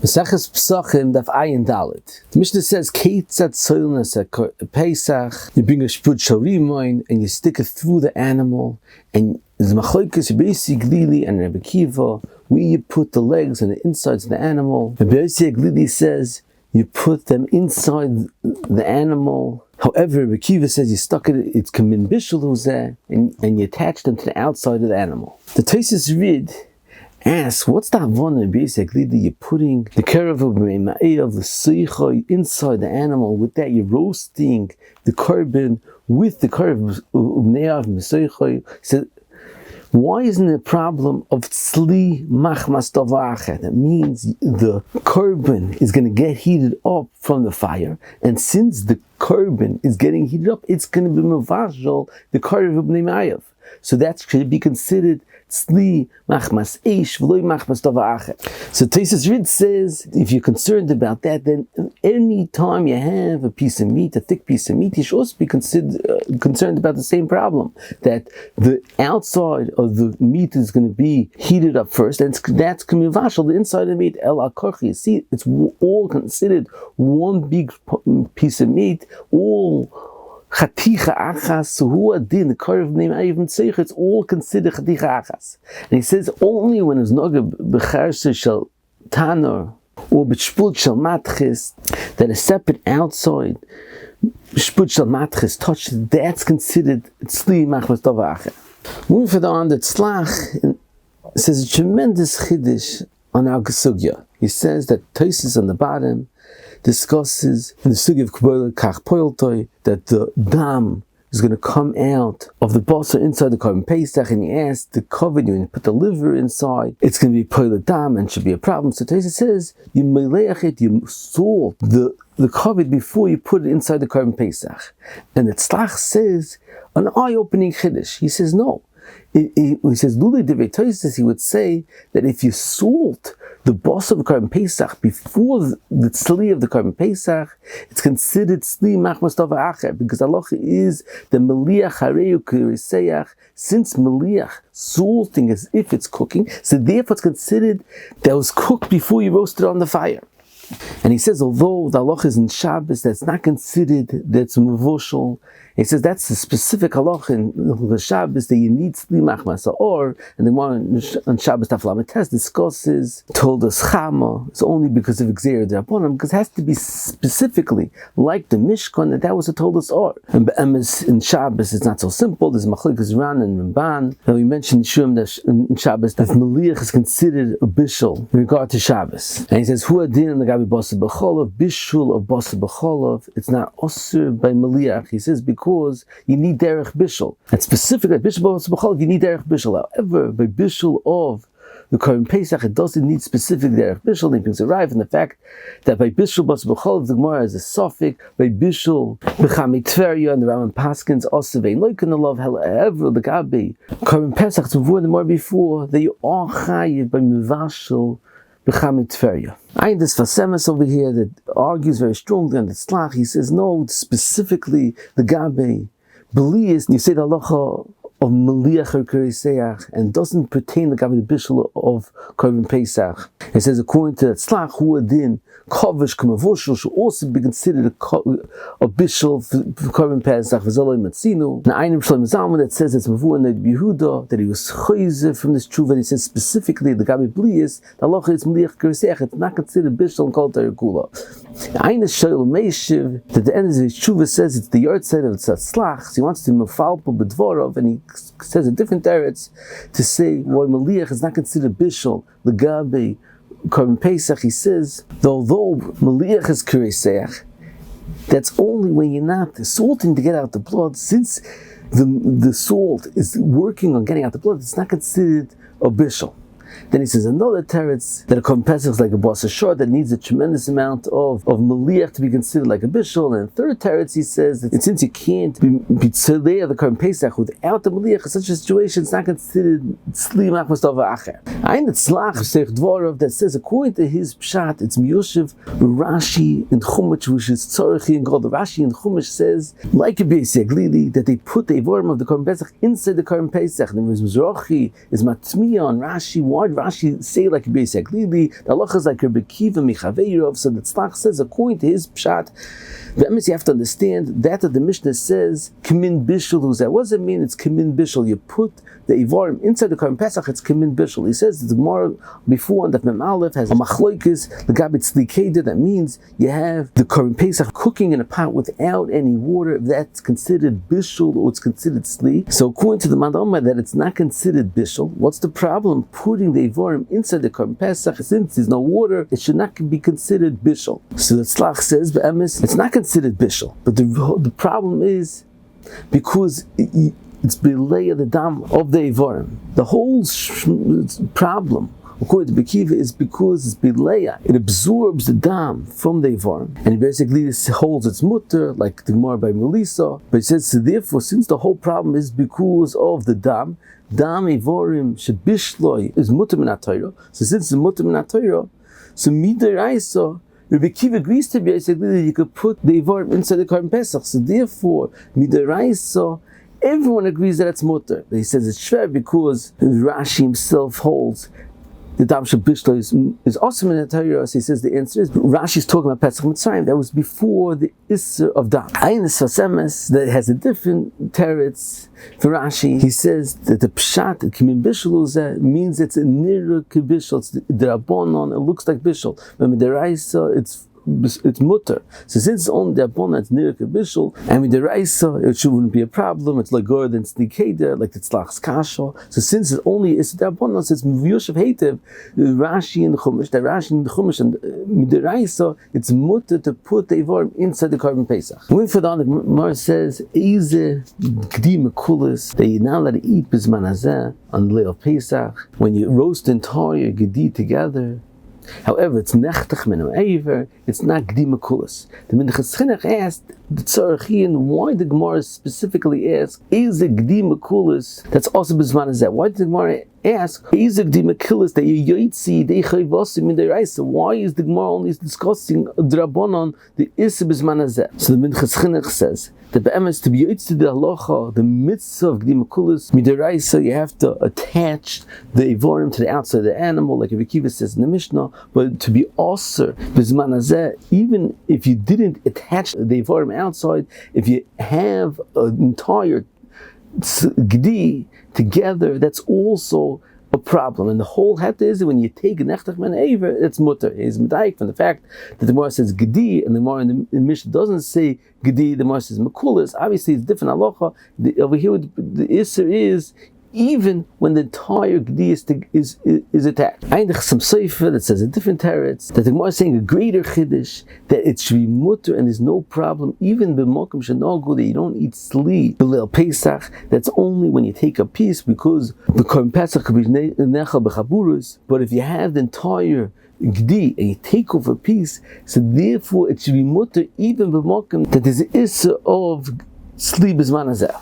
Pesachim daf ayin dalet. The Mishnah says, "Keitzat soilnas peisach." You bring a shput shalimoin and you stick it through the animal, and there's machlokes Beisi Glili and Rebbe Kiva where you put the legs and the insides of the animal. Beisi Glili says you put them inside the animal. However, Rebbe Kiva says you stuck it. It's kamin bishul who's there, and you attach them to the outside of the animal. The Tosfos read. Ask, what's that one? Basically, you're putting the kerev of the seicha inside the animal. With that, you're roasting the korban with the kerev of seicha. So, why isn't it a problem of tzli machmas davacha? That means the korban is going to get heated up from the fire, and since the korban is getting heated up, it's going to be mevashal the kerev of neimayav. So that should be considered tzli machmas ish v'loy machmas davacha. So Tosfos Rid says, if you're concerned about that, then any time you have a piece of meat, a thick piece of meat, you should also be concerned about the same problem, that the outside of the meat is going to be heated up first, and that's going to be vashal, the inside of the meat, el akorchi. See, it's all considered one big piece of meat, all chaticha achas, who adin the karev name even seich. It's all considered chaticha achas, and he says only when it's noga b'charse shel tanor or b'shput shel matchis that a separate outside shput shel matchis touched, that's considered tzli machmas davacha. Moving further on, the tzlach says a tremendous chiddush on our sugya. He says that Tosfos on the bottom discusses in the sugya of Kabbalah kach poiltoi that the dam is going to come out of the basar inside the korban peisach, and he asked to cover you and put the liver inside. It's going to be poil dam and should be a problem. So Tosfos says you meleach it, you salt the cover before you put it inside the korban peisach. And the tzlach says an eye-opening chiddush. He says no. He says luli divrei Tosfos, he would say that if you salt the boss of the korban peisach before the tzli of the korban peisach, it's considered tzli machmas davacha, because halacha is the meliach hareu k'riseach. Since meliach, salting as if it's cooking, so therefore it's considered that was cooked before you roasted it on the fire. And he says, although the halacha is in Shabbos, that's not considered that's mevushal. He says that's the specific halacha in the Shabbos that you need tzli machmas or, and the one on Shabbos Daf Lamed Tes discusses, told us chama, it's only because of Gzeir D'Rabbanan, because it has to be specifically like the Mishkan that was a told us or. And be'emes in Shabbos it's not so simple. There's machlokes Ran and Ramban. Now we mentioned Shum that in Shabbos that meliach is considered a bishul in regard to Shabbos. And he says hu adin and the gabi basa b'cholov, bishul of basa b'cholov. It's not osur by meliach. He says because you need derech bishul. And specifically bishul basa b'cholov you need derech bishul. However, by bishul of the korban peisach, it doesn't need specific derech bishul. It brings arrive in the fact that by bishul basa b'cholov the Gemara is a suffix. By bishul b'chami tverya and the Rambam paskins also vein loik in the love. However, the gabi korban peisach to avoid the more before that you are chayiv by mivashul b'chami tverya. I have this Fasemis over here that argues very strongly on the tzlach. He says no, specifically the gabi beliis. You say the halacha of meliach or keriseach and doesn't pertain the gabi the bishul of korban peisach. It says according to that tzlach hu adin kavish k'mavushul should also be considered a bishul for korban peisach v'zolay matzinu. Now Einim Shlomo Zalman that says it's mavu and Yehuda that he was choizer from this truth, and he says specifically the gabi bliis the halacha is meliach keriseach. It's not considered bishul and kol terikula. Einim Shlomo Meishiv that the end of his tshuva says it's the yard side of tzlach. So he wants to mefalpo b'dvorov, and he says a different teretz to say why meliach is not considered bishul the gabi korban peisach. He says although meliach is keriseach, that's only when you're not salting to get out the blood. Since the salt is working on getting out the blood, it's not considered a bishul. Then he says another teretz that a korban peisach is like a basa shor that needs a tremendous amount of meliach to be considered like a bishul. And third teretz he says that since you can't be tzolei of the korban peisach without the meliach, in such a situation it's not considered tzli machmas davacha. Ein tzlach seich dvorov that says according to his pshat it's miyoshev Rashi in Chumash, which is tzorichi and called the Rashi in Chumash says like a Beisi Glili that they put the ivorim of the korban peisach inside the korban peisach. And the Mizrachi is matmiya on Rashi. Why why did Rashi say like peisach lili? The halacha is like Rabbi Kiva Michaveirov. So the Tzlach says, according to his pshat, you have to understand that the Mishnah says kamin bishul. What does it mean? It's kamin bishul. You put the ivarim inside the korban pesach. It's kamin bishul. He says the Gemara before on the Mem Aleph has a machloikis the gabitz likeda. That means you have the korban pesach cooking in a pot without any water. That's considered bishul or it's considered sli. So according to the Mandama that it's not considered bishul. What's the problem putting the ivarim inside the korban pesach? Since there's no water, it should not be considered bishul. So the Tzlach says be'emes it's not considered bishul. But the problem is because it's belay the dam of the ivarim. The whole problem, according to Bekiva, is because it's bilaya. It absorbs the dam from the ivarim, and it basically holds its mutter, like the Gemara by Melissa. But it says, so therefore, since the whole problem is because of the dam ivarim shebishloi is mutter min HaTorah. So since it's mutter min HaTorah, so midiraisa. Rabbi Kiva agrees to be that you could put the ivarim inside the korban pesach. So therefore, midiraisa, everyone agrees that it's mutter. But he says it's shver because Rashi himself holds the dam shabishlo is awesome in the Torah. So he says the answer is Rashi's talking about Pesach Mitzrayim. That was before the Isser of dam. Ayin Sasemes that has a different teretz for Rashi. He says that the pshat kimin bishul means it's a nira kibishul. It's the rabbanon. It looks like bishul. But the raisa it's mutter. So since it's only the abona, it's nirk bishul, and with the raisa, it shouldn't be a problem. It's like gore than snikeda, like the tzlach's kasha. So since it's only is the abona, so it's mviyoshav heitev, Rashi and Chumash, and with the raisa, it's mutter to put the ivarim inside the korban pesach. When further on, the Gemara says, "Ize gdi mekulis that you're not allowed to eat bisman hazeh on the day of Pesach when you roast the entire gedi together." However, it's nechtach min eiver. It's not gdi mekulis. The Minchas Chinuch asked the Tzarachian why the Gemara specifically asked is a gdi mekulis that's also bisman hazeh. Why did the Gemara ask is a gdi mekulis that you yitzi deichayv osim in the raisa? Why is the Gemara only discussing drabonon the issa bisman hazeh? So the Minchas Chinuch says the be'emes to be yitzi the halacha, the mitzvah of gdi mekulis midiraisa, you have to attach the ivarim to the outside of the animal, like Rabbi Kiva says in the Mishnah. But to be osir bisman hazeh, even if you didn't attach the ivarim outside, if you have an entire gdi together, that's also a problem. And the whole hat is when you take a nechtach man eiver, it's mutter. It's medaik from the fact that the Gemara says gedi, and the Gemara in the Mishnah doesn't say gedi. The Gemara says mekulis. Obviously, it's different halacha. Over here, the isser is even when the entire gedi is attacked. I know some sefer that says a different teretz that the Gemara is saying a greater chiddush that it should be mutter and there's no problem even b'mokum shenogu that you don't eat sli b'leil Pesach. That's only when you take a piece because the korban pesach could be nechal b'chaburus. But if you have the entire gedi and you take off a piece, so therefore it should be mutter even b'mokum that there's an issa of sli b'zman hazeh.